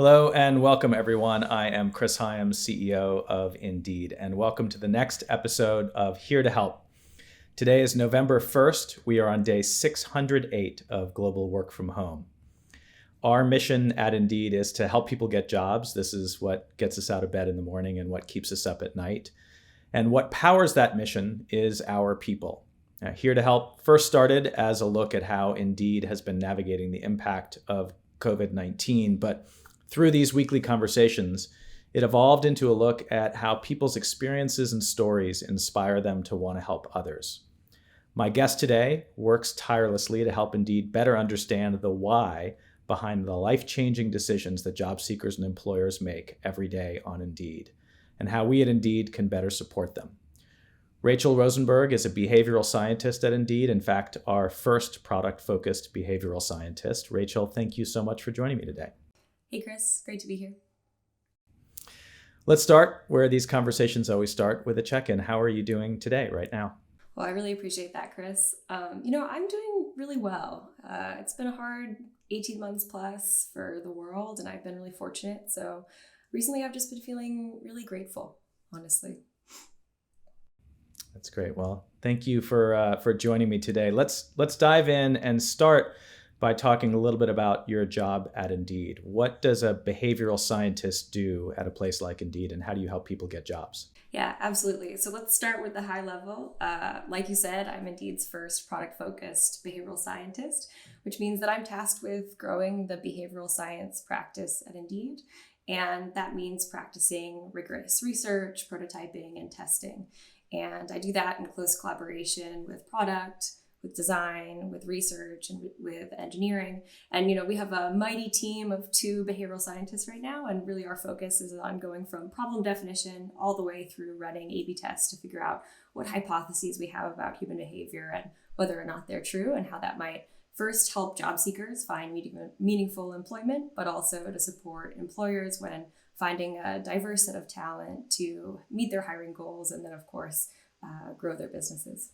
Hello and welcome, everyone. I am Chris Hyams, CEO of Indeed, and welcome to the next episode of Here to Help. Today is November 1st. We are on day 608 of global work from home. Our mission at Indeed is to help people get jobs. This is what gets us out of bed in the morning and what keeps us up at night. And what powers that mission is our people. Here to Help first started as a look at how Indeed has been navigating the impact of COVID-19, but through these weekly conversations, it evolved into a look at how people's experiences and stories inspire them to want to help others. My guest today works tirelessly to help Indeed better understand the why behind the life-changing decisions that job seekers and employers make every day on Indeed, and how we at Indeed can better support them. Rachel Rosenberg is a behavioral scientist at Indeed. In fact, our first product-focused behavioral scientist. Rachel, thank you so much for joining me today. Hey, Chris. Great to be here. Let's start where these conversations always start, with a check-in. How are you doing today, right now? Well, I really appreciate that, Chris. I'm doing really well. It's been a hard 18 months plus for the world, and I've been really fortunate. So recently I've just been feeling really grateful, honestly. That's great. Well, thank you for joining me today. Let's dive in and start by talking a little bit about your job at Indeed. What does a behavioral scientist do at a place like Indeed, and how do you help people get jobs? Yeah, absolutely. So let's start with the high level. Like you said, I'm Indeed's first product-focused behavioral scientist, which means that I'm tasked with growing the behavioral science practice at Indeed. And that means practicing rigorous research, prototyping, and testing. And I do that in close collaboration with product, with design, with research, and with engineering. And, we have a mighty team of 2 behavioral scientists right now. And really our focus is on going from problem definition all the way through running A/B tests to figure out what hypotheses we have about human behavior and whether or not they're true, and how that might first help job seekers find meaningful employment, but also to support employers when finding a diverse set of talent to meet their hiring goals, and then, of course, grow their businesses.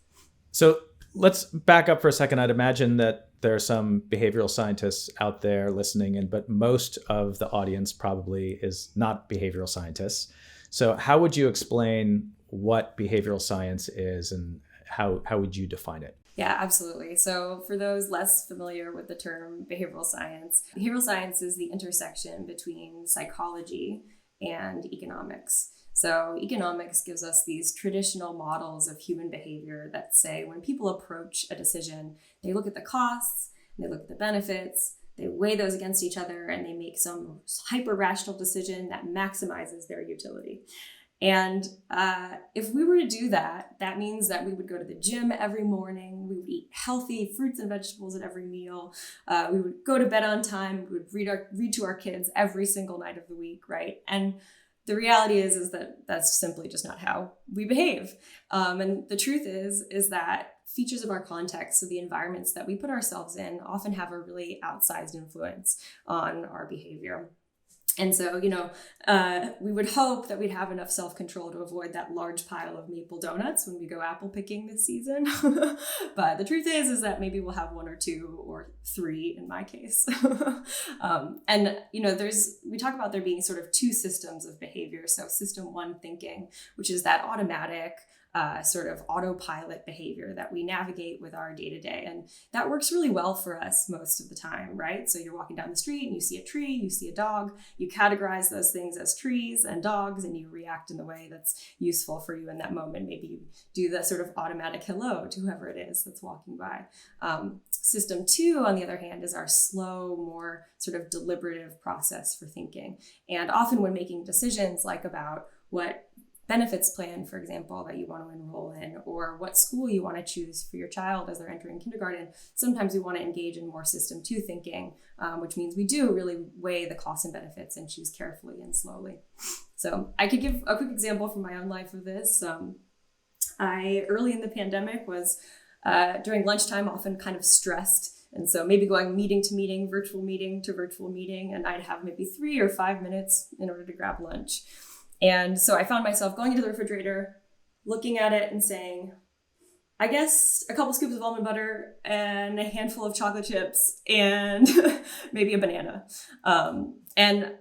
So let's back up for a second. I'd imagine that there are some behavioral scientists out there listening, but most of the audience probably is not behavioral scientists. So how would you explain what behavioral science is, and how would you define it? Yeah, absolutely. So for those less familiar with the term behavioral science is the intersection between psychology and economics. So economics gives us these traditional models of human behavior that say when people approach a decision, they look at the costs, they look at the benefits, they weigh those against each other, and they make some hyper-rational decision that maximizes their utility. And if we were to do that, that means that we would go to the gym every morning, we would eat healthy fruits and vegetables at every meal, we would go to bed on time, we would read to our kids every single night of the week, right? And the reality is that that's simply just not how we behave. And the truth is that features of our context, so the environments that we put ourselves in, often have a really outsized influence on our behavior. And so, we would hope that we'd have enough self-control to avoid that large pile of maple donuts when we go apple picking this season. But the truth is that maybe we'll have 1 or 2 or 3 in my case. We talk about there being sort of 2 systems of behavior. So system 1 thinking, which is that automatic, sort of autopilot behavior that we navigate with our day-to-day. And that works really well for us most of the time, right? So you're walking down the street and you see a tree, you see a dog, you categorize those things as trees and dogs, and you react in the way that's useful for you in that moment. Maybe you do the sort of automatic hello to whoever it is that's walking by. System 2, on the other hand, is our slow, more sort of deliberative process for thinking. And often when making decisions like about what benefits plan, for example, that you want to enroll in, or what school you want to choose for your child as they're entering kindergarten, sometimes we want to engage in more system 2 thinking, which means we do really weigh the costs and benefits and choose carefully and slowly. So I could give a quick example from my own life of this. I, early in the pandemic, was during lunchtime often kind of stressed. And so maybe going meeting to meeting, virtual meeting to virtual meeting, and I'd have maybe 3 or 5 minutes in order to grab lunch. And so I found myself going into the refrigerator, looking at it and saying, I guess a couple scoops of almond butter and a handful of chocolate chips and maybe a banana. I'm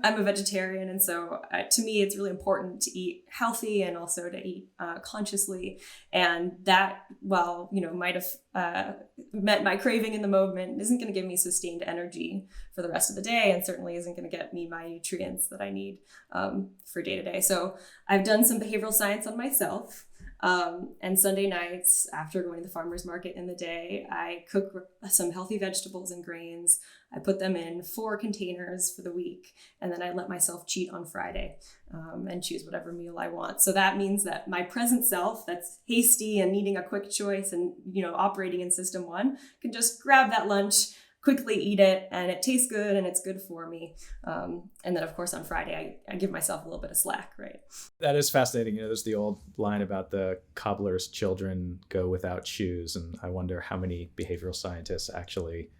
a vegetarian, and so to me, it's really important to eat healthy and also to eat consciously. And that, while might have met my craving in the moment, isn't going to give me sustained energy for the rest of the day, and certainly isn't going to get me my nutrients that I need for day to day. So I've done some behavioral science on myself. And Sunday nights, after going to the farmer's market in the day, I cook some healthy vegetables and grains. I put them in 4 containers for the week, and then I let myself cheat on Friday and choose whatever meal I want. So that means that my present self, that's hasty and needing a quick choice and operating in system 1, can just grab that lunch, quickly eat it, and it tastes good and it's good for me. And then, of course, on Friday, I give myself a little bit of slack, right? That is fascinating. There's the old line about the cobbler's children go without shoes, and I wonder how many behavioral scientists actually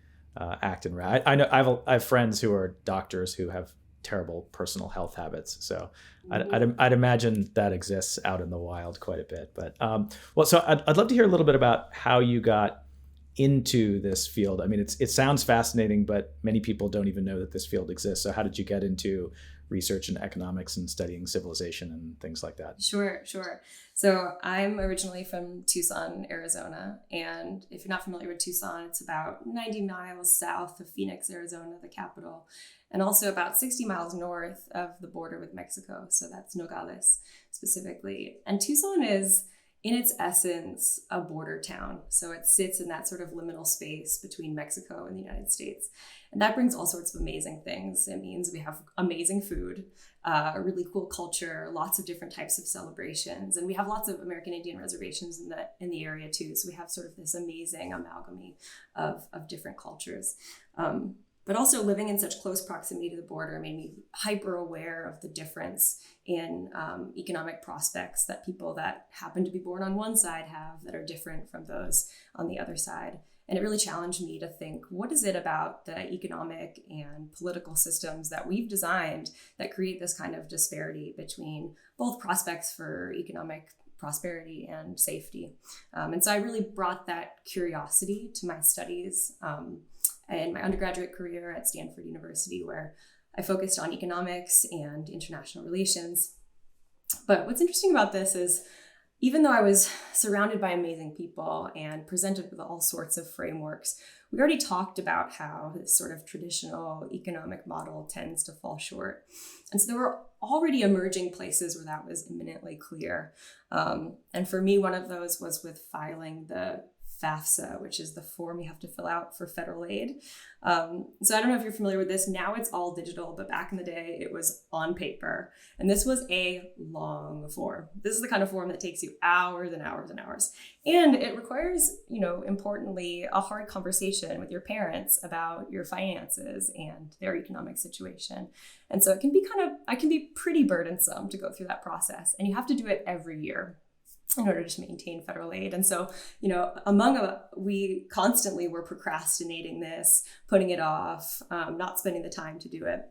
act in right. I know I have friends who are doctors who have terrible personal health habits, so I'd imagine that exists out in the wild quite a bit. But so I'd love to hear a little bit about how you got into this field. I mean, it sounds fascinating, but many people don't even know that this field exists. So how did you get into research in economics and studying civilization and things like that? Sure. So I'm originally from Tucson, Arizona. And if you're not familiar with Tucson, it's about 90 miles south of Phoenix, Arizona, the capital, and also about 60 miles north of the border with Mexico. So that's Nogales specifically. And Tucson is, in its essence, a border town. So it sits in that sort of liminal space between Mexico and the United States. And that brings all sorts of amazing things. It means we have amazing food, a really cool culture, lots of different types of celebrations. And we have lots of American Indian reservations in the area too. So we have sort of this amazing amalgamy of different cultures. But also living in such close proximity to the border made me hyper aware of the difference in economic prospects that people that happen to be born on one side have that are different from those on the other side. And it really challenged me to think, what is it about the economic and political systems that we've designed that create this kind of disparity between both prospects for economic prosperity and safety? And so I really brought that curiosity to my studies in my undergraduate career at Stanford University, where I focused on economics and international relations. But what's interesting about this is, even though I was surrounded by amazing people and presented with all sorts of frameworks, we already talked about how this sort of traditional economic model tends to fall short. And so there were already emerging places where that was imminently clear. And for me, one of those was with filing the FAFSA, which is the form you have to fill out for federal aid. So I don't know if you're familiar with this. Now it's all digital, but back in the day, it was on paper. And this was a long form. This is the kind of form that takes you hours and hours and hours. And it requires, importantly, a hard conversation with your parents about your finances and their economic situation. And so it can be pretty burdensome to go through that process. And you have to do it every year in order to maintain federal aid. And so, we constantly were procrastinating this, putting it off, not spending the time to do it.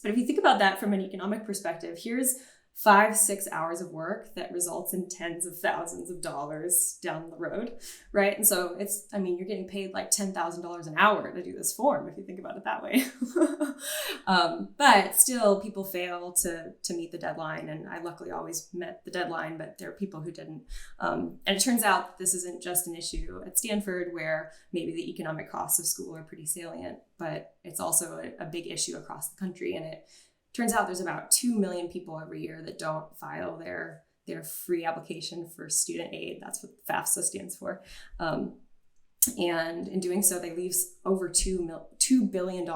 But if you think about that from an economic perspective, here's 5-6 hours of work that results in tens of thousands of dollars down the road, right? And so you're getting paid like $10,000 an hour to do this form, if you think about it that way. But still, people fail to meet the deadline. And I luckily always met the deadline, but there are people who didn't. And it turns out this isn't just an issue at Stanford, where maybe the economic costs of school are pretty salient, but it's also a big issue across the country. And it turns out there's about 2 million people every year that don't file their free application for student aid. That's what FAFSA stands for. And in doing so, they leave over $2 billion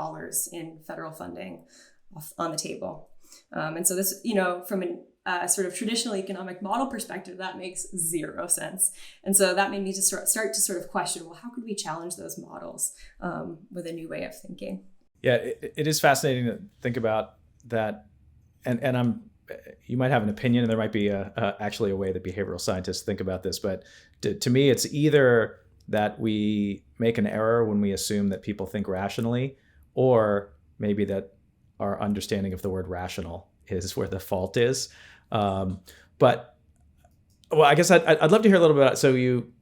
in federal funding on the table. And so this, from a sort of traditional economic model perspective, that makes zero sense. And so that made me to start to sort of question, well, how could we challenge those models with a new way of thinking? Yeah, it is fascinating to think about that, and you might have an opinion, and there might be actually a way that behavioral scientists think about this, but to me, it's either that we make an error when we assume that people think rationally, or maybe that our understanding of the word rational is where the fault is. But Well, I guess I'd love to hear a little bit about, so you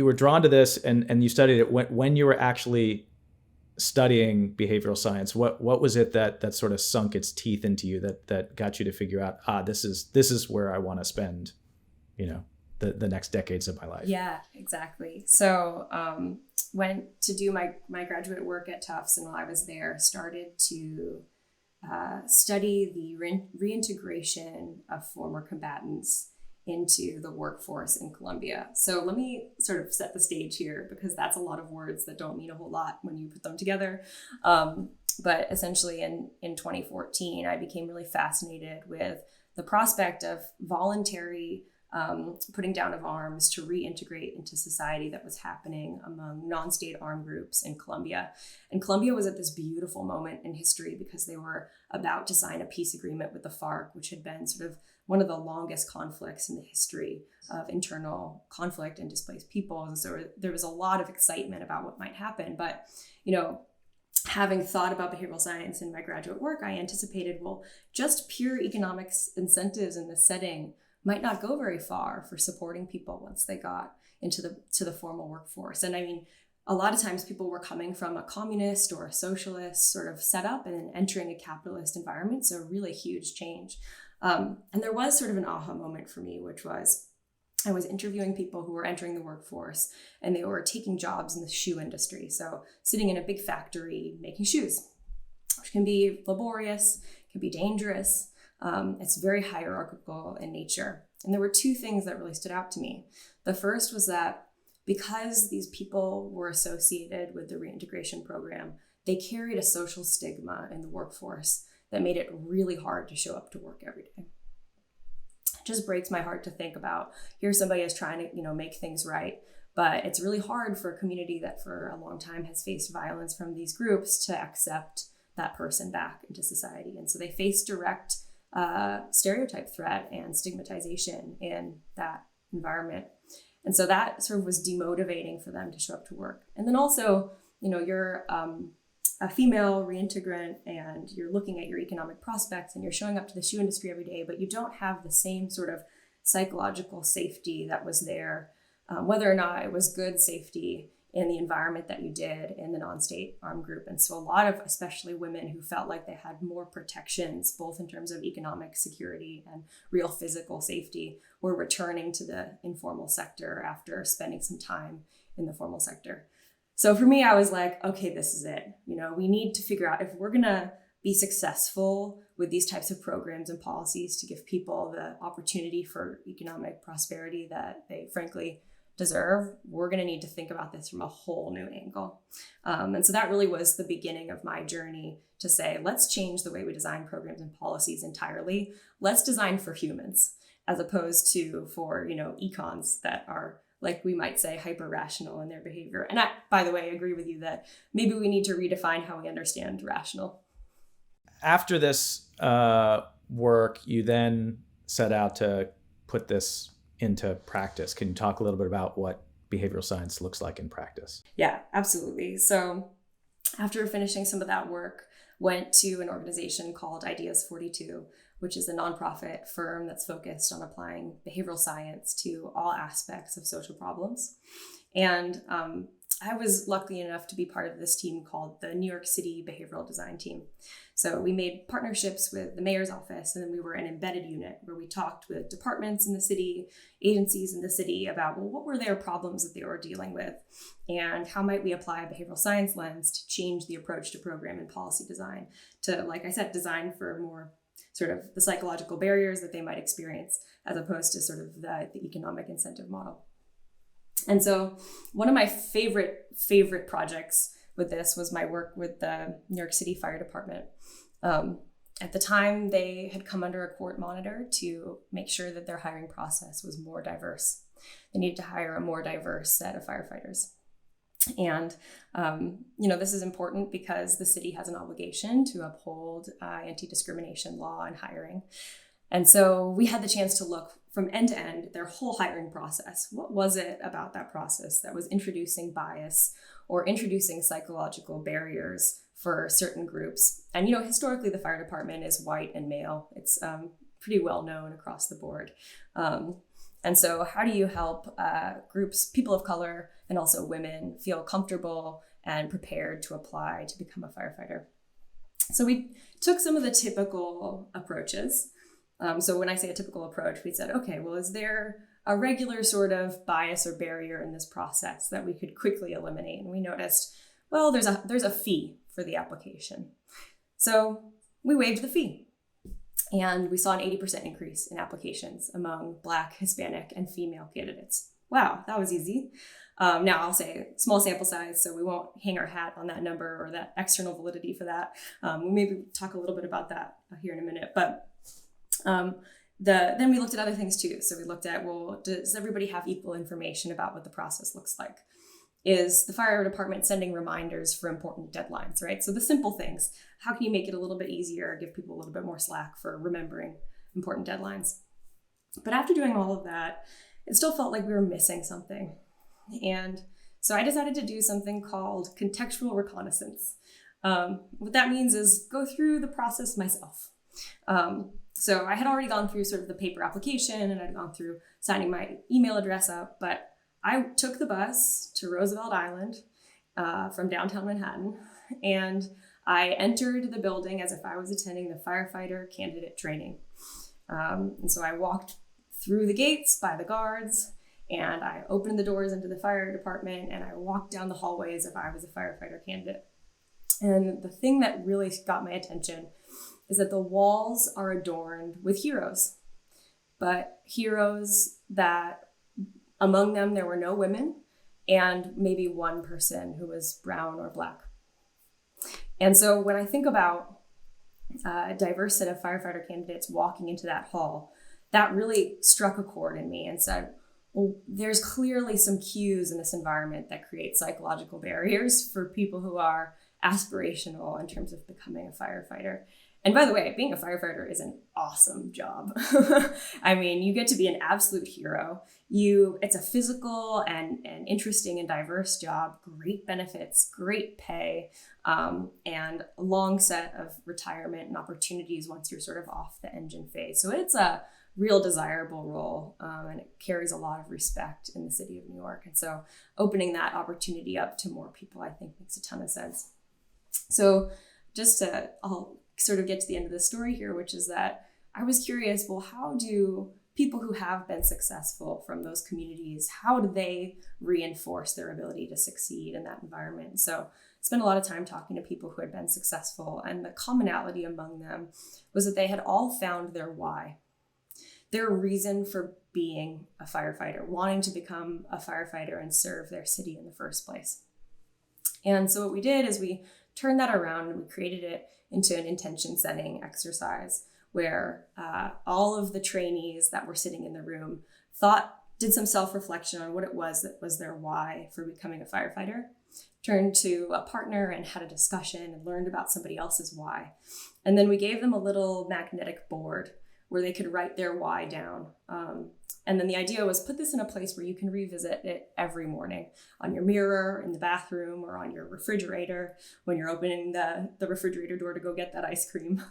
were drawn to this and you studied it when you were actually studying behavioral science. What was it that sort of sunk its teeth into you that got you to figure out, this is where I want to spend, the next decades of my life? Yeah, exactly. So went to do my graduate work at Tufts, and while I was there, started to study the reintegration of former combatants into the workforce in Colombia. So let me sort of set the stage here, because that's a lot of words that don't mean a whole lot when you put them together. But essentially in 2014, I became really fascinated with the prospect of voluntary putting down of arms to reintegrate into society that was happening among non-state armed groups in Colombia. And Colombia was at this beautiful moment in history because they were about to sign a peace agreement with the FARC, which had been sort of one of the longest conflicts in the history of internal conflict and displaced peoples. And so there was a lot of excitement about what might happen. But, having thought about behavioral science in my graduate work, I anticipated, well, just pure economics incentives in this setting might not go very far for supporting people once they got into the formal workforce. And I mean, a lot of times people were coming from a communist or a socialist sort of setup and then entering a capitalist environment. So really huge change. And there was sort of an aha moment for me, which was I was interviewing people who were entering the workforce, and they were taking jobs in the shoe industry. So sitting in a big factory making shoes, which can be laborious, can be dangerous. It's very hierarchical in nature. And there were two things that really stood out to me. The first was that because these people were associated with the reintegration program, they carried a social stigma in the workforce that made it really hard to show up to work every day. It just breaks my heart to think about, here's somebody who's trying to, make things right, but it's really hard for a community that for a long time has faced violence from these groups to accept that person back into society. And so they face direct stereotype threat and stigmatization in that environment. And so that sort of was demotivating for them to show up to work. And then also, you're a female reintegrant and you're looking at your economic prospects and you're showing up to the shoe industry every day, but you don't have the same sort of psychological safety that was there, whether or not it was good safety in the environment that you did in the non-state armed group. And so a lot of, especially women who felt like they had more protections, both in terms of economic security and real physical safety, were returning to the informal sector after spending some time in the formal sector. So for me, I was like, okay, this is it. We need to figure out if we're going to be successful with these types of programs and policies to give people the opportunity for economic prosperity that they frankly deserve, we're going to need to think about this from a whole new angle. And so that really was the beginning of my journey to say, let's change the way we design programs and policies entirely. Let's design for humans as opposed to for, econs that are, like we might say, hyper rational in their behavior. And I, by the way, agree with you that maybe we need to redefine how we understand rational. After this work, you then set out to put this into practice. Can you talk a little bit about what behavioral science looks like in practice? Yeah, absolutely. So after finishing some of that work, went to an organization called Ideas 42, which is a nonprofit firm that's focused on applying behavioral science to all aspects of social problems. And I was lucky enough to be part of this team called the New York City Behavioral Design Team. So we made partnerships with the mayor's office, and then we were an embedded unit where we talked with departments in the city, agencies in the city about, well, what were their problems that they were dealing with, and how might we apply a behavioral science lens to change the approach to program and policy design to, like I said, design for more sort of the psychological barriers that they might experience as opposed to sort of the economic incentive model. And so one of my favorite projects with this was my work with the New York City Fire Department. At the time, they had come under a court monitor to make sure that their hiring process was more diverse. They needed to hire a more diverse set of firefighters. And, this is important because the city has an obligation to uphold anti-discrimination law in hiring. And so we had the chance to look from end to end their whole hiring process. What was it about that process that was introducing bias or introducing psychological barriers for certain groups? And, historically, the fire department is white and male. It's pretty well known across the board. And so how do you help groups, people of color, and also women feel comfortable and prepared to apply to become a firefighter? So we took some of the typical approaches. So when I say a typical approach, we said, okay, well, is there a regular sort of bias or barrier in this process that we could quickly eliminate? And we noticed, well, there's a fee for the application. So we waived the fee. And we saw an 80% increase in applications among Black, Hispanic, and female candidates. Wow, that was easy. Now I'll say small sample size, so we won't hang our hat on that number or that external validity for that. We'll maybe talk a little bit about that here in a minute. But then we looked at other things too. So we looked at, well, does everybody have equal information about what the process looks like? Is the fire department sending reminders for important deadlines, right? So the simple things. How can you make it a little bit easier, give people a little bit more slack for remembering important deadlines? But after doing all of that, it still felt like we were missing something. And so I decided to do something called contextual reconnaissance. What that means is go through the process myself. So I had already gone through sort of the paper application and I'd gone through signing my email address up, but I took the bus to Roosevelt Island from downtown Manhattan, and I entered the building as if I was attending the firefighter candidate training. And so I walked through the gates by the guards, and I opened the doors into the fire department, and I walked down the hallway as if I was a firefighter candidate. And the thing that really got my attention is that the walls are adorned with heroes, but heroes that among them, there were no women and maybe one person who was brown or Black. And so when I think about a diverse set of firefighter candidates walking into that hall, that really struck a chord in me and said, well, there's clearly some cues in this environment that create psychological barriers for people who are aspirational in terms of becoming a firefighter. And by the way, being a firefighter is an awesome job. I mean, you get to be an absolute hero. It's a physical and interesting and diverse job, great benefits, great pay, and a long set of retirement and opportunities once you're sort of off the engine phase. So it's a real desirable role, and it carries a lot of respect in the city of New York. And so opening that opportunity up to more people, I think, makes a ton of sense. So I'll sort of get to the end of the story here, which is that I was curious, well, how do people who have been successful from those communities, how do they reinforce their ability to succeed in that environment? So I spent a lot of time talking to people who had been successful, and the commonality among them was that they had all found their why, their reason for being a firefighter, wanting to become a firefighter and serve their city in the first place. And so what we did is we turned that around and we created it into an intention setting exercise where all of the trainees that were sitting in the room did some self-reflection on what it was that was their why for becoming a firefighter, turned to a partner and had a discussion and learned about somebody else's why. And then we gave them a little magnetic board where they could write their why down. And then the idea was put this in a place where you can revisit it every morning, on your mirror, in the bathroom, or on your refrigerator when you're opening the refrigerator door to go get that ice cream.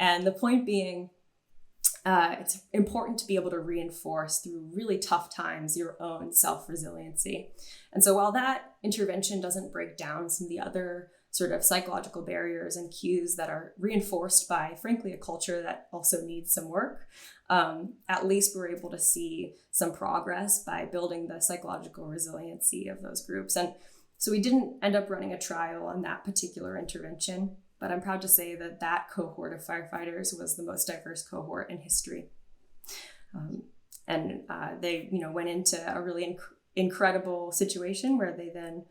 And the point being, it's important to be able to reinforce through really tough times your own self-resiliency. And so while that intervention doesn't break down some of the other sort of psychological barriers and cues that are reinforced by, frankly, a culture that also needs some work, at least we're able to see some progress by building the psychological resiliency of those groups. And so we didn't end up running a trial on that particular intervention, but I'm proud to say that cohort of firefighters was the most diverse cohort in history. And they went into a really incredible situation where they then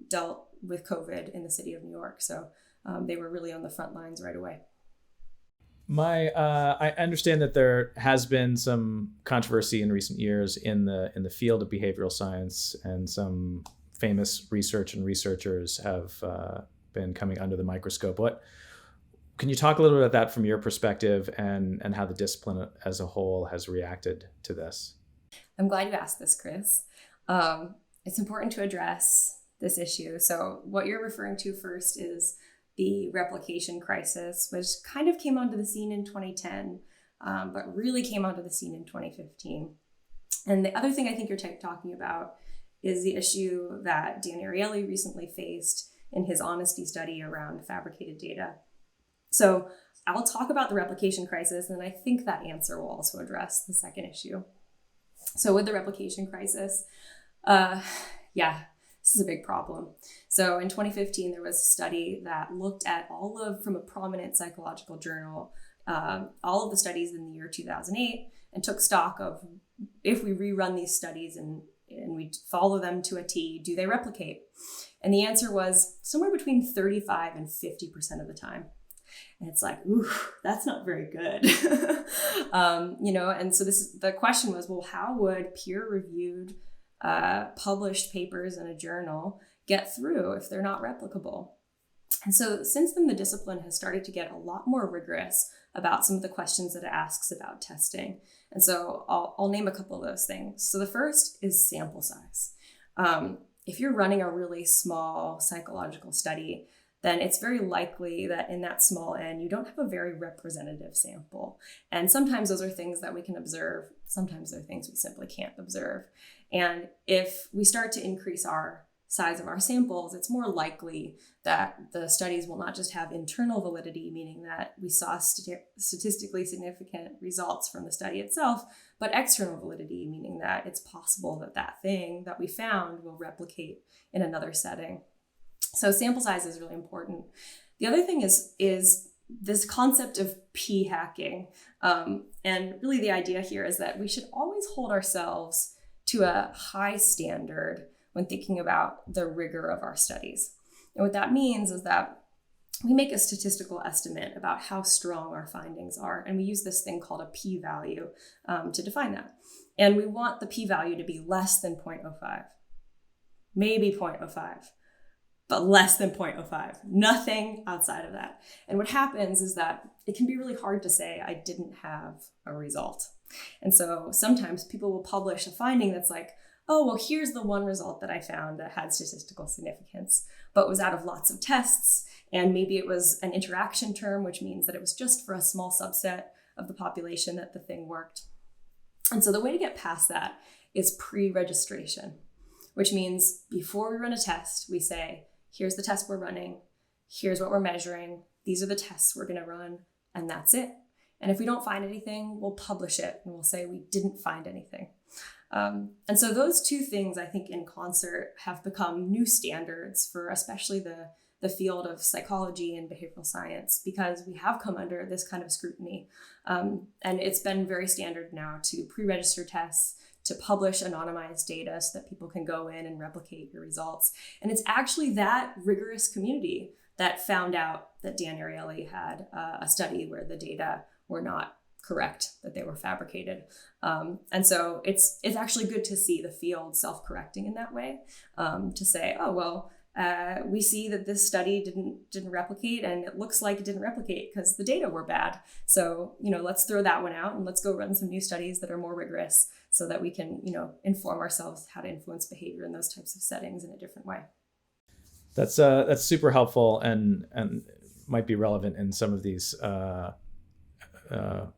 dealt with COVID in the city of New York. So they were really on the front lines right away. I understand that there has been some controversy in recent years in the field of behavioral science, and some famous research and researchers have been coming under the microscope. Can you talk a little bit about that from your perspective, and how the discipline as a whole has reacted to this? I'm glad you asked this, Chris. It's important to address this issue. So what you're referring to first is the replication crisis, which kind of came onto the scene in 2010 but really came onto the scene in 2015. And the other thing I think you're talking about is the issue that Dan Ariely recently faced in his honesty study around fabricated data. So I'll talk about the replication crisis, and I think that answer will also address the second issue. So with the replication crisis, this is a big problem. So in 2015, there was a study that looked at from a prominent psychological journal, all of the studies in the year 2008, and took stock of, if we rerun these studies and we follow them to a T, do they replicate? And the answer was somewhere between 35 and 50% of the time. And it's like, ooh, that's not very good. And so the question was, well, how would peer-reviewed published papers in a journal get through if they're not replicable? And so since then, the discipline has started to get a lot more rigorous about some of the questions that it asks about testing. And so I'll name a couple of those things. So the first is sample size. If you're running a really small psychological study, then it's very likely that in that small N, you don't have a very representative sample. And sometimes those are things that we can observe. Sometimes they're things we simply can't observe. And if we start to increase our size of our samples, it's more likely that the studies will not just have internal validity, meaning that we saw statistically significant results from the study itself, but external validity, meaning that it's possible that that thing that we found will replicate in another setting. So sample size is really important. The other thing is this concept of p-hacking. And really the idea here is that we should always hold ourselves to a high standard when thinking about the rigor of our studies. And what that means is that we make a statistical estimate about how strong our findings are. And we use this thing called a p-value to define that. And we want the p-value to be less than 0.05, maybe 0.05. But less than 0.05, nothing outside of that. And what happens is that it can be really hard to say, I didn't have a result. And so sometimes people will publish a finding that's like, oh, well, here's the one result that I found that had statistical significance, but was out of lots of tests. And maybe it was an interaction term, which means that it was just for a small subset of the population that the thing worked. And so the way to get past that is pre-registration, which means before we run a test, we say, here's the test we're running, here's what we're measuring, these are the tests we're going to run, and that's it. And if we don't find anything, we'll publish it and we'll say we didn't find anything. And so those two things, I think, in concert have become new standards for especially the field of psychology and behavioral science, because we have come under this kind of scrutiny. And it's been very standard now to pre-register tests, to publish anonymized data so that people can go in and replicate your results. And it's actually that rigorous community that found out that Dan Ariely had a study where the data were not correct, that they were fabricated. And so it's actually good to see the field self-correcting in that way, to say, oh, well, we see that this study didn't replicate, and it looks like it didn't replicate because the data were bad. So, let's throw that one out and let's go run some new studies that are more rigorous so that we can, inform ourselves how to influence behavior in those types of settings in a different way. That's super helpful and might be relevant in some of these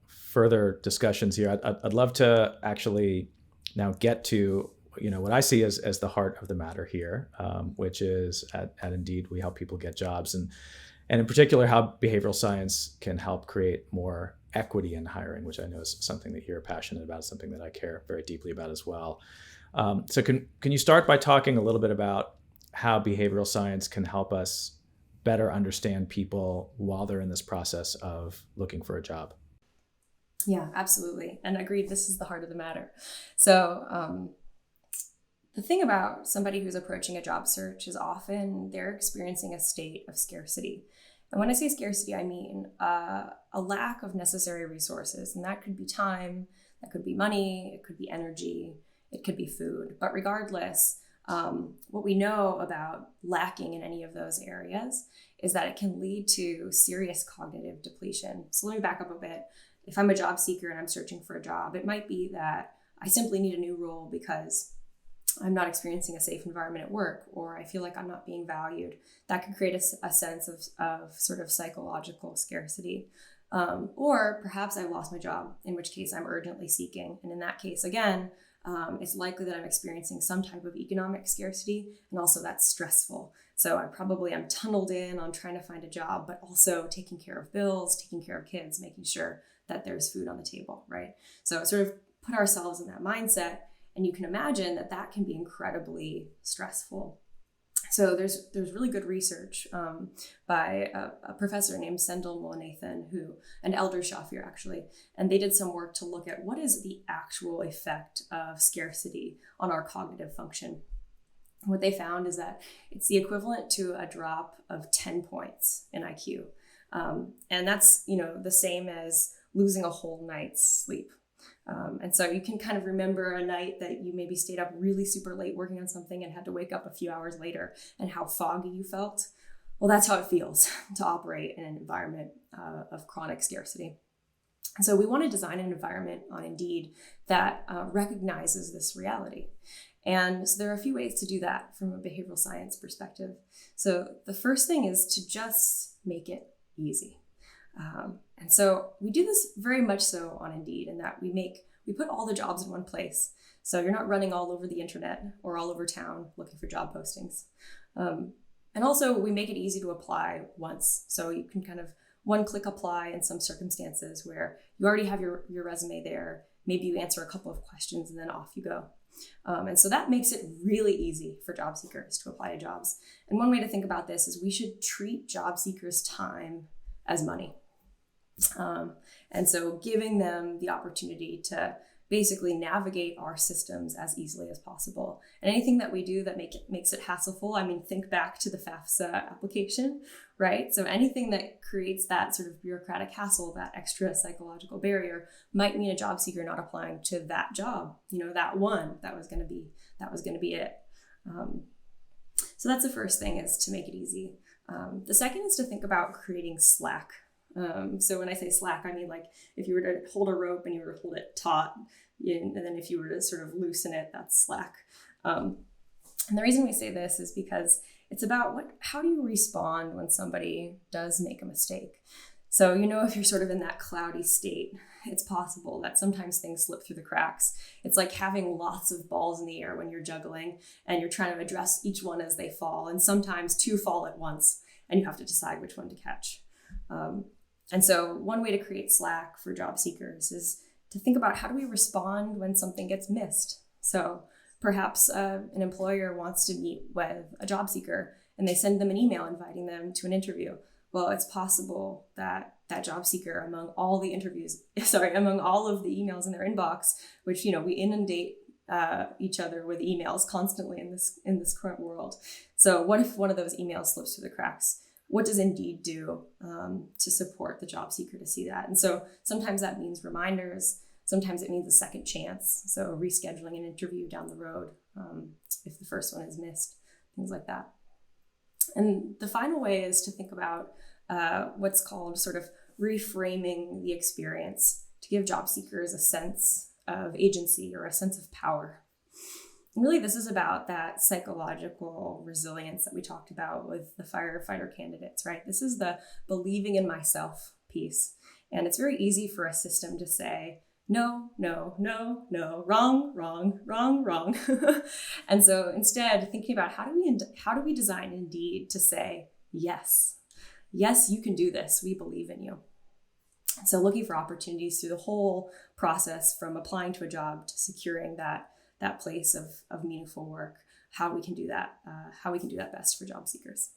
further discussions here. I'd love to actually now get to what I see as the heart of the matter here, which is at Indeed, we help people get jobs, and in particular, how behavioral science can help create more equity in hiring, which I know is something that you're passionate about, something that I care very deeply about as well. So can you start by talking a little bit about how behavioral science can help us better understand people while they're in this process of looking for a job? Yeah, absolutely. And agreed, this is the heart of the matter. So the thing about somebody who's approaching a job search is often they're experiencing a state of scarcity. And when I say scarcity, I mean a lack of necessary resources. And that could be time, that could be money, it could be energy, it could be food. But regardless, what we know about lacking in any of those areas is that it can lead to serious cognitive depletion. So let me back up a bit. If I'm a job seeker and I'm searching for a job, it might be that I simply need a new role because I'm not experiencing a safe environment at work, or I feel like I'm not being valued. That can create a sense of sort of psychological scarcity. Or perhaps I've lost my job, in which case I'm urgently seeking. And in that case, again, it's likely that I'm experiencing some type of economic scarcity, and also that's stressful. So I'm tunneled in on trying to find a job, but also taking care of bills, taking care of kids, making sure that there's food on the table, right? So sort of put ourselves in that mindset, and you can imagine that that can be incredibly stressful. So there's really good research by a professor named Sendel Mullainathan, an elder Shafir actually, and they did some work to look at what is the actual effect of scarcity on our cognitive function. What they found is that it's the equivalent to a drop of 10 points in IQ. And that's, the same as losing a whole night's sleep. And so you can kind of remember a night that you maybe stayed up really super late working on something and had to wake up a few hours later, and how foggy you felt. Well, that's how it feels to operate in an environment of chronic scarcity. And so we want to design an environment on Indeed that recognizes this reality. And so there are a few ways to do that from a behavioral science perspective. So the first thing is to just make it easy. And so we do this very much so on Indeed, in that we put all the jobs in one place. So you're not running all over the internet or all over town looking for job postings. And also we make it easy to apply once. So you can kind of one-click apply in some circumstances where you already have your resume there. Maybe you answer a couple of questions and then off you go. And so that makes it really easy for job seekers to apply to jobs. And one way to think about this is we should treat job seekers' time as money. And so giving them the opportunity to basically navigate our systems as easily as possible. And anything that we do that makes it hassleful, think back to the FAFSA application, right? So anything that creates that sort of bureaucratic hassle, that extra psychological barrier, might mean a job seeker not applying to that job, that was going to be it. So that's the first thing, is to make it easy. The second is to think about creating slack. So when I say slack, I mean like if you were to hold a rope and you were to hold it taut, and then if you were to sort of loosen it, that's slack. And the reason we say this is because it's about how do you respond when somebody does make a mistake? So, if you're sort of in that cloudy state, it's possible that sometimes things slip through the cracks. It's like having lots of balls in the air when you're juggling and you're trying to address each one as they fall. And sometimes two fall at once and you have to decide which one to catch. And so one way to create slack for job seekers is to think about, how do we respond when something gets missed? So perhaps an employer wants to meet with a job seeker and they send them an email inviting them to an interview. Well, it's possible that that job seeker, among all of the emails in their inbox, which, we inundate each other with emails constantly in this current world. So what if one of those emails slips through the cracks? What does Indeed do to support the job seeker to see that? And so sometimes that means reminders. Sometimes it means a second chance. So rescheduling an interview down the road if the first one is missed, things like that. And the final way is to think about what's called sort of reframing the experience to give job seekers a sense of agency or a sense of power. And really, this is about that psychological resilience that we talked about with the firefighter candidates, right? This is the believing in myself piece. And it's very easy for a system to say, no, no, no, no, wrong, wrong, wrong, wrong. And so instead, thinking about how do we design Indeed to say, yes, you can do this. We believe in you. So looking for opportunities through the whole process, from applying to a job to securing that place of meaningful work, how we can do that best for job seekers.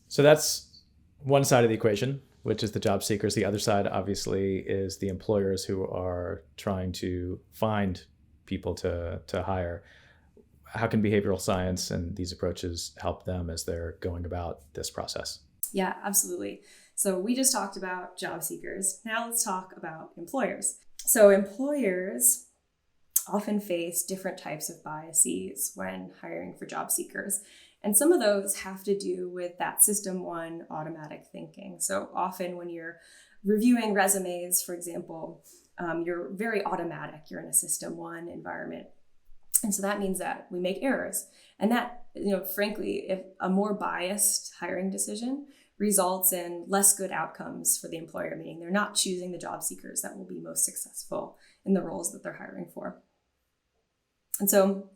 So that's one side of the equation, which is the job seekers. The other side, obviously, is the employers who are trying to find people to hire. How can behavioral science and these approaches help them as they're going about this process? Yeah, absolutely. So we just talked about job seekers. Now let's talk about employers. So employers often face different types of biases when hiring for job seekers. And some of those have to do with that system one automatic thinking. So often when you're reviewing resumes, for example, you're very automatic. You're in a system one environment. And so that means that we make errors. And that, frankly, if a more biased hiring decision results in less good outcomes for the employer, meaning they're not choosing the job seekers that will be most successful in the roles that they're hiring for. And so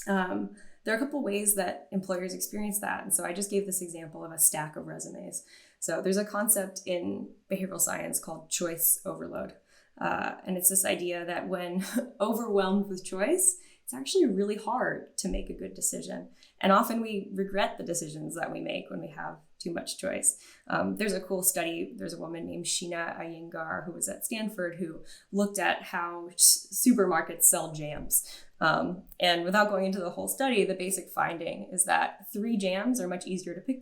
there are a couple ways that employers experience that. And so I just gave this example of a stack of resumes. So there's a concept in behavioral science called choice overload. And it's this idea that when overwhelmed with choice, it's actually really hard to make a good decision. And often we regret the decisions that we make when we have too much choice. There's a cool study. There's a woman named Sheena Iyengar who was at Stanford who looked at how supermarkets sell jams. And without going into the whole study, the basic finding is that 3 jams are much easier to pick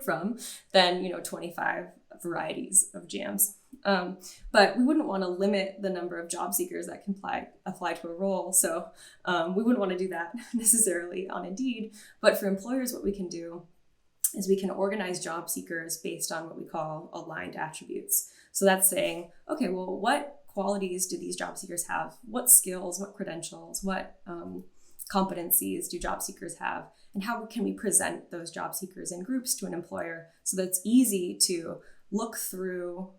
from than 25 varieties of jams. But we wouldn't want to limit the number of job seekers that can apply to a role. So we wouldn't want to do that necessarily on Indeed. But for employers, what we can do is we can organize job seekers based on what we call aligned attributes. So that's saying, okay, well, what qualities do these job seekers have? What skills, what credentials, what competencies do job seekers have? And how can we present those job seekers in groups to an employer so that it's easy to look through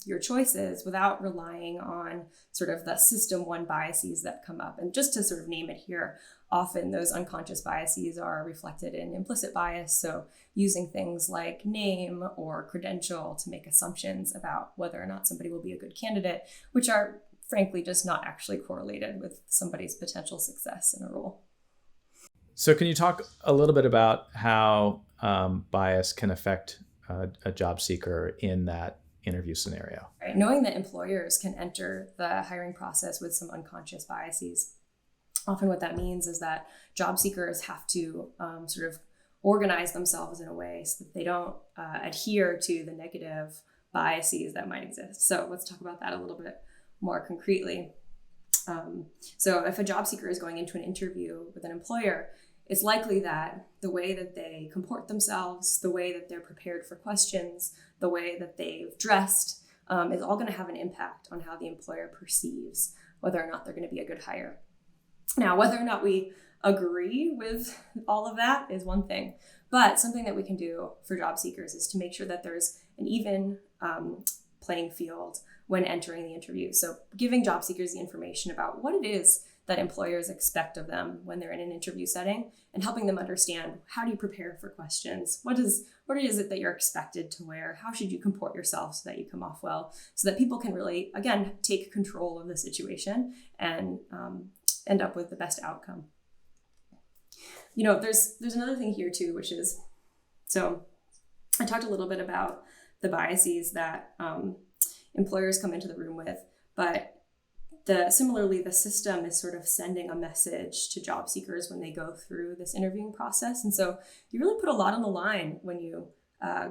your choices without relying on sort of the system one biases that come up. And just to sort of name it here, often those unconscious biases are reflected in implicit bias. So using things like name or credential to make assumptions about whether or not somebody will be a good candidate, which are frankly just not actually correlated with somebody's potential success in a role. So can you talk a little bit about how bias can affect a job seeker in that interview scenario? Right. Knowing that employers can enter the hiring process with some unconscious biases. Often what that means is that job seekers have to sort of organize themselves in a way so that they don't adhere to the negative biases that might exist. So let's talk about that a little bit more concretely. So if a job seeker is going into an interview with an employer, it's likely that the way that they comport themselves, the way that they're prepared for questions, the way that they've dressed is all going to have an impact on how the employer perceives whether or not they're going to be a good hire. Now, whether or not we agree with all of that is one thing, but something that we can do for job seekers is to make sure that there's an even playing field when entering the interview. So giving job seekers the information about what it is that employers expect of them when they're in an interview setting and helping them understand, how do you prepare for questions? What is it that you're expected to wear? How should you comport yourself so that you come off well, so that people can really, again, take control of the situation and end up with the best outcome. There's another thing here too, which is, so I talked a little bit about the biases that employers come into the room with, but similarly, the system is sort of sending a message to job seekers when they go through this interviewing process. And so you really put a lot on the line when you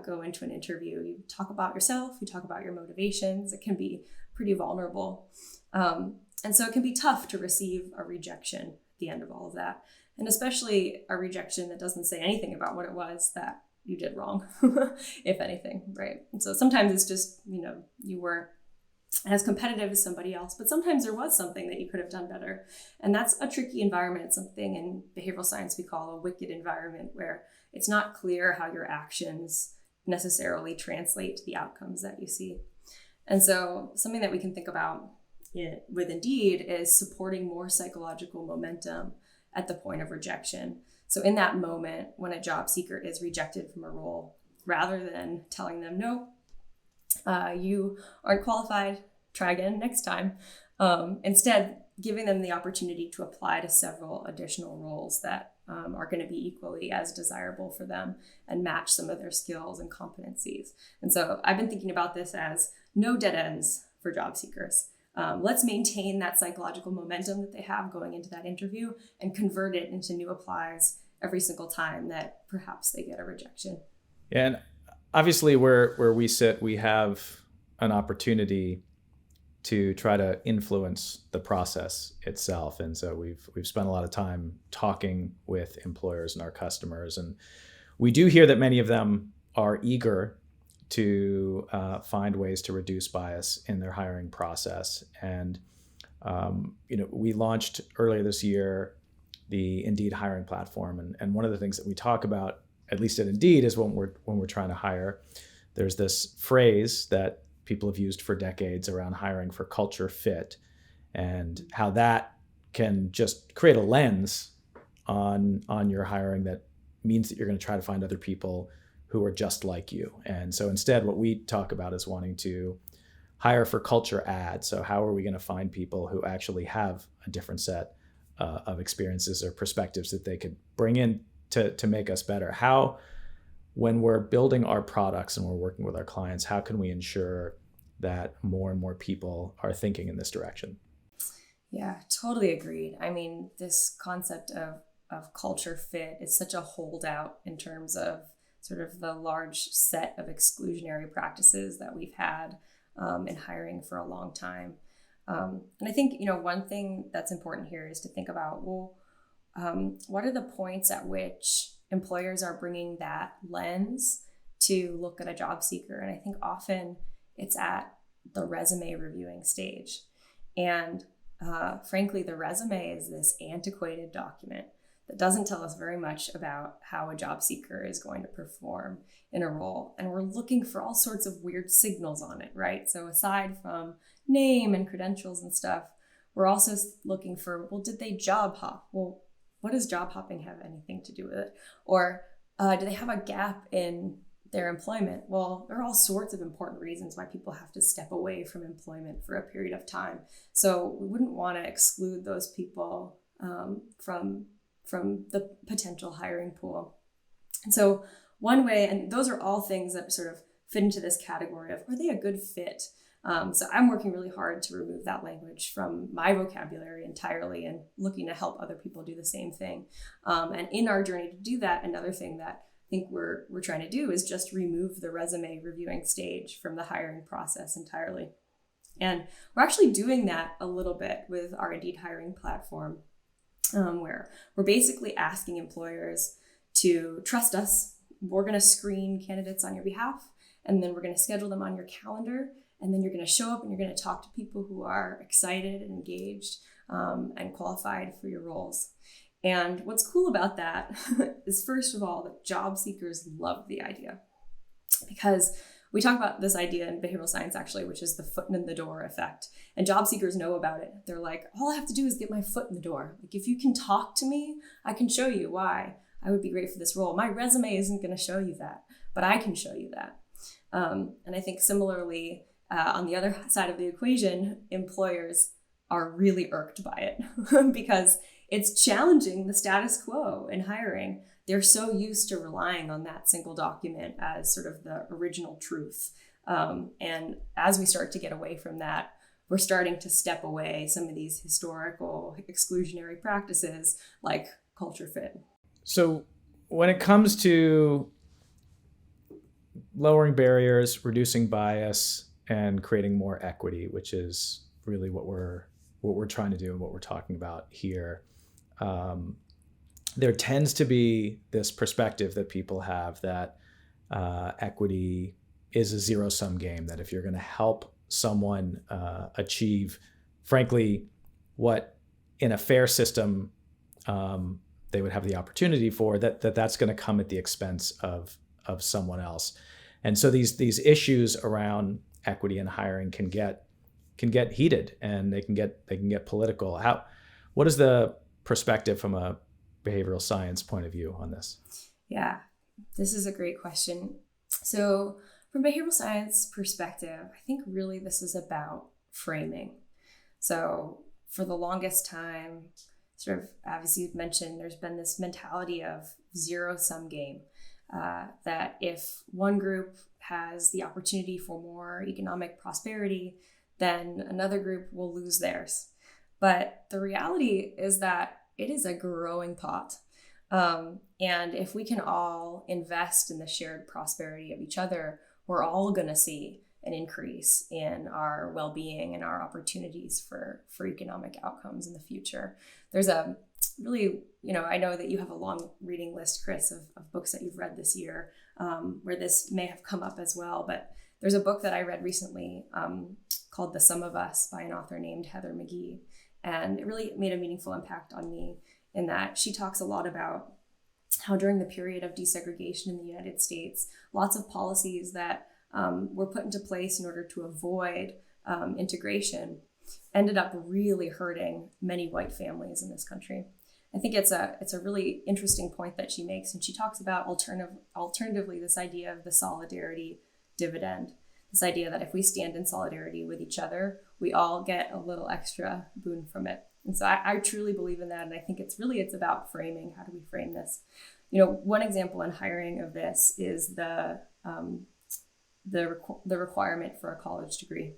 go into an interview. You talk about yourself, you talk about your motivations. It can be pretty vulnerable. And so it can be tough to receive a rejection at the end of all of that. And especially a rejection that doesn't say anything about what it was that you did wrong, if anything, right? And so sometimes it's just, you weren't as competitive as somebody else, but sometimes there was something that you could have done better. And that's a tricky environment. It's something in behavioral science we call a wicked environment, where it's not clear how your actions necessarily translate to the outcomes that you see. And so something that we can think about with Indeed is supporting more psychological momentum at the point of rejection. So in that moment, when a job seeker is rejected from a role, rather than telling them, no, you aren't qualified, try again next time. Instead, giving them the opportunity to apply to several additional roles that are going to be equally as desirable for them and match some of their skills and competencies. And so I've been thinking about this as no dead ends for job seekers. Let's maintain that psychological momentum that they have going into that interview and convert it into new applies every single time that perhaps they get a rejection. And obviously where we sit, we have an opportunity to try to influence the process itself. And so we've spent a lot of time talking with employers and our customers. And we do hear that many of them are eager to find ways to reduce bias in their hiring process. And we launched earlier this year the Indeed hiring platform. And one of the things that we talk about at least at Indeed, is when we're trying to hire. There's this phrase that people have used for decades around hiring for culture fit, and how that can just create a lens on your hiring that means that you're going to try to find other people who are just like you. And so instead, what we talk about is wanting to hire for culture add. So how are we going to find people who actually have a different set of experiences or perspectives that they could bring in to make us better? How, when we're building our products and we're working with our clients, how can we ensure that more and more people are thinking in this direction? Yeah, totally agreed. I mean, this concept of culture fit is such a holdout in terms of sort of the large set of exclusionary practices that we've had in hiring for a long time. And I think, one thing that's important here is to think about, what are the points at which employers are bringing that lens to look at a job seeker? And I think often it's at the resume reviewing stage. And frankly, the resume is this antiquated document that doesn't tell us very much about how a job seeker is going to perform in a role. And we're looking for all sorts of weird signals on it, right? So aside from name and credentials and stuff, we're also looking for, did they job hop? Well, what does job hopping have anything to do with it? Or do they have a gap in their employment? Well, there are all sorts of important reasons why people have to step away from employment for a period of time. So we wouldn't want to exclude those people from the potential hiring pool. And so one way, and those are all things that sort of fit into this category of, are they a good fit? So I'm working really hard to remove that language from my vocabulary entirely and looking to help other people do the same thing. And in our journey to do that, another thing that I think we're trying to do is just remove the resume reviewing stage from the hiring process entirely. And we're actually doing that a little bit with our Indeed hiring platform, where we're basically asking employers to trust us. We're going to screen candidates on your behalf, and then we're going to schedule them on your calendar. And then you're going to show up and you're going to talk to people who are excited and engaged and qualified for your roles. And what's cool about that is, first of all, that job seekers love the idea, because we talk about this idea in behavioral science, actually, which is the foot in the door effect. And job seekers know about it. They're like, all I have to do is get my foot in the door. Like, if you can talk to me, I can show you why I would be great for this role. My resume isn't going to show you that, but I can show you that. And I think similarly, on the other side of the equation, employers are really irked by it because it's challenging the status quo in hiring. They're so used to relying on that single document as sort of the original truth. And as we start to get away from that, we're starting to step away some of these historical exclusionary practices like culture fit. So when it comes to lowering barriers, reducing bias, and creating more equity, which is really what we're trying to do and what we're talking about here, there tends to be this perspective that people have that equity is a zero-sum game, that if you're going to help someone achieve, frankly, what in a fair system they would have the opportunity for, that's going to come at the expense of someone else. And so these issues around equity and hiring can get heated, and they can get political. What is the perspective from a behavioral science point of view on this? Yeah, this is a great question. So from behavioral science perspective, I think really this is about framing. So for the longest time, sort of, as you've mentioned, there's been this mentality of zero-sum game, that if one group has the opportunity for more economic prosperity, then another group will lose theirs. But the reality is that it is a growing pot. And if we can all invest in the shared prosperity of each other, we're all going to see an increase in our well-being and our opportunities for economic outcomes in the future. There's a really, I know that you have a long reading list, Chris, of books that you've read this year, where this may have come up as well. But there's a book that I read recently called The Sum of Us by an author named Heather McGhee. And it really made a meaningful impact on me in that she talks a lot about how during the period of desegregation in the United States, lots of policies that were put into place in order to avoid integration ended up really hurting many white families in this country. I think it's a really interesting point that she makes, and she talks about alternatively this idea of the solidarity dividend, this idea that if we stand in solidarity with each other, we all get a little extra boon from it. And so I truly believe in that, and I think it's about framing. How do we frame this? One example in hiring of this is the requirement for a college degree.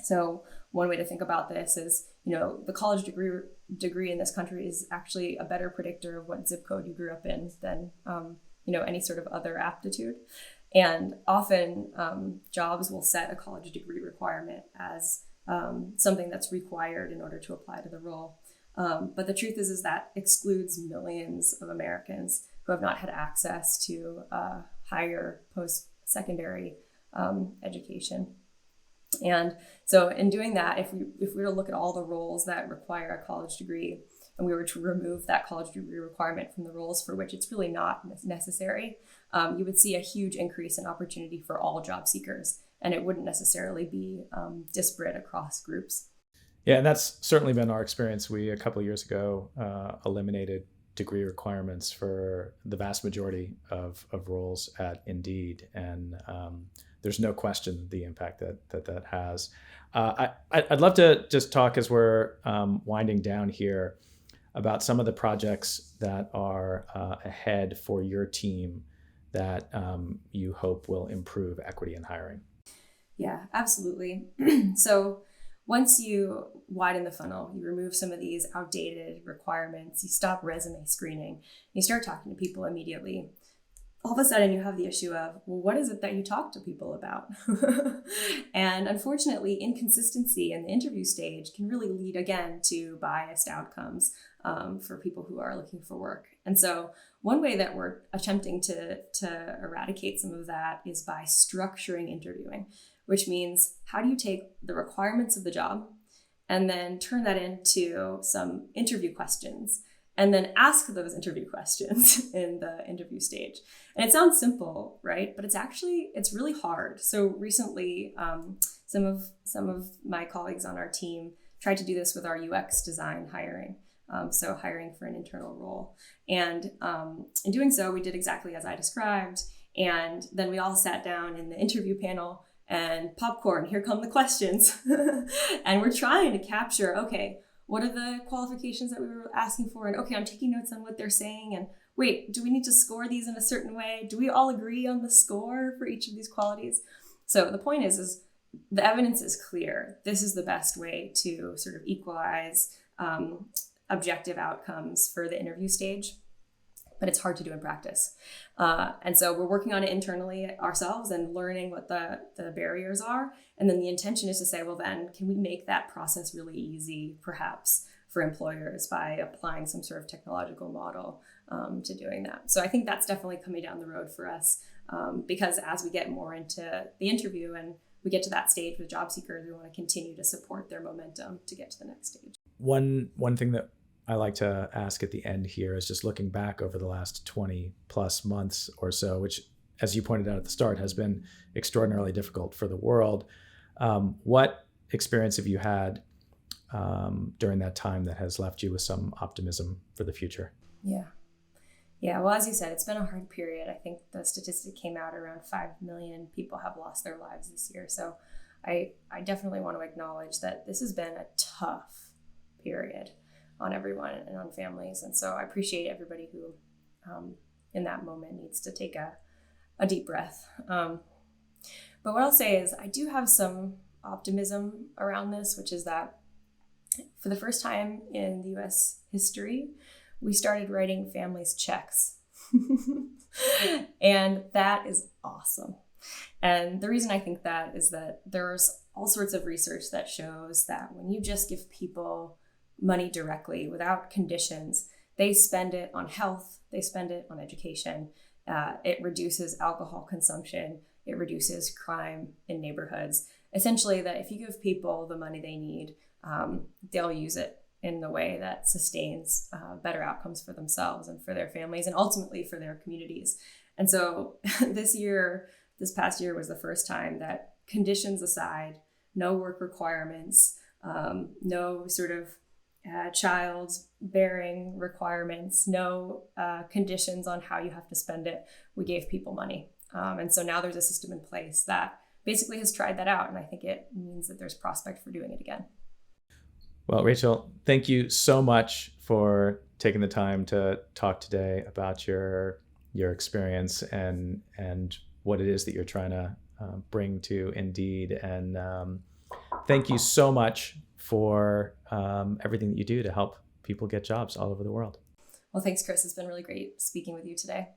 So one way to think about this is, the college degree in this country is actually a better predictor of what zip code you grew up in than, any sort of other aptitude. And often jobs will set a college degree requirement as something that's required in order to apply to the role. But the truth is that excludes millions of Americans who have not had access to higher post-secondary education. And so in doing that, if we were to look at all the roles that require a college degree, and we were to remove that college degree requirement from the roles for which it's really not necessary, you would see a huge increase in opportunity for all job seekers. And it wouldn't necessarily be disparate across groups. Yeah, and that's certainly been our experience. We, a couple of years ago, eliminated degree requirements for the vast majority of roles at Indeed. And there's no question the impact that has. I'd love to just talk as we're winding down here about some of the projects that are ahead for your team that you hope will improve equity in hiring. Yeah, absolutely. So once you widen the funnel, you remove some of these outdated requirements, you stop resume screening, you start talking to people immediately. All of a sudden you have the issue of, well, what is it that you talk to people about? And unfortunately, inconsistency in the interview stage can really lead again to biased outcomes for people who are looking for work. And so one way that we're attempting to eradicate some of that is by structuring interviewing, which means how do you take the requirements of the job and then turn that into some interview questions and then ask those interview questions in the interview stage. And it sounds simple, right? But it's really hard. So recently, some of my colleagues on our team tried to do this with our UX design hiring. So hiring for an internal role. And in doing so, we did exactly as I described. And then we all sat down in the interview panel and popcorn, here come the questions. And we're trying to capture, okay, what are the qualifications that we were asking for? And okay, I'm taking notes on what they're saying. And wait, do we need to score these in a certain way? Do we all agree on the score for each of these qualities? So the point is the evidence is clear. This is the best way to sort of equalize objective outcomes for the interview stage, but it's hard to do in practice. And so we're working on it internally ourselves and learning what the barriers are. And then the intention is to say, well, then can we make that process really easy, perhaps, for employers by applying some sort of technological model to doing that. So I think that's definitely coming down the road for us because as we get more into the interview and we get to that stage with job seekers, we want to continue to support their momentum to get to the next stage. One thing that I like to ask at the end here is just looking back over the last 20 plus months or so, which, as you pointed out at the start, has been extraordinarily difficult for the world. What experience have you had during that time that has left you with some optimism for the future? Yeah. Well, as you said, it's been a hard period. I think the statistic came out around 5 million people have lost their lives this year. So I definitely want to acknowledge that this has been a tough period on everyone and on families. And so I appreciate everybody who in that moment needs to take a deep breath. But what I'll say is I do have some optimism around this, which is that for the first time in the US history, we started writing families checks. And that is awesome. And the reason I think that is that there's all sorts of research that shows that when you just give people money directly without conditions, they spend it on health, they spend it on education. It reduces alcohol consumption, it reduces crime in neighborhoods. Essentially, that if you give people the money they need, they'll use it in a way that sustains better outcomes for themselves and for their families and ultimately for their communities. And so this past year was the first time that, conditions aside, no work requirements, no sort of child-bearing requirements, no conditions on how you have to spend it. We gave people money. And so now there's a system in place that basically has tried that out. And I think it means that there's prospect for doing it again. Well, Rachel, thank you so much for taking the time to talk today about your experience and what it is that you're trying to bring to Indeed. And thank you so much for everything that you do to help people get jobs all over the world. Well, thanks, Chris. It's been really great speaking with you today.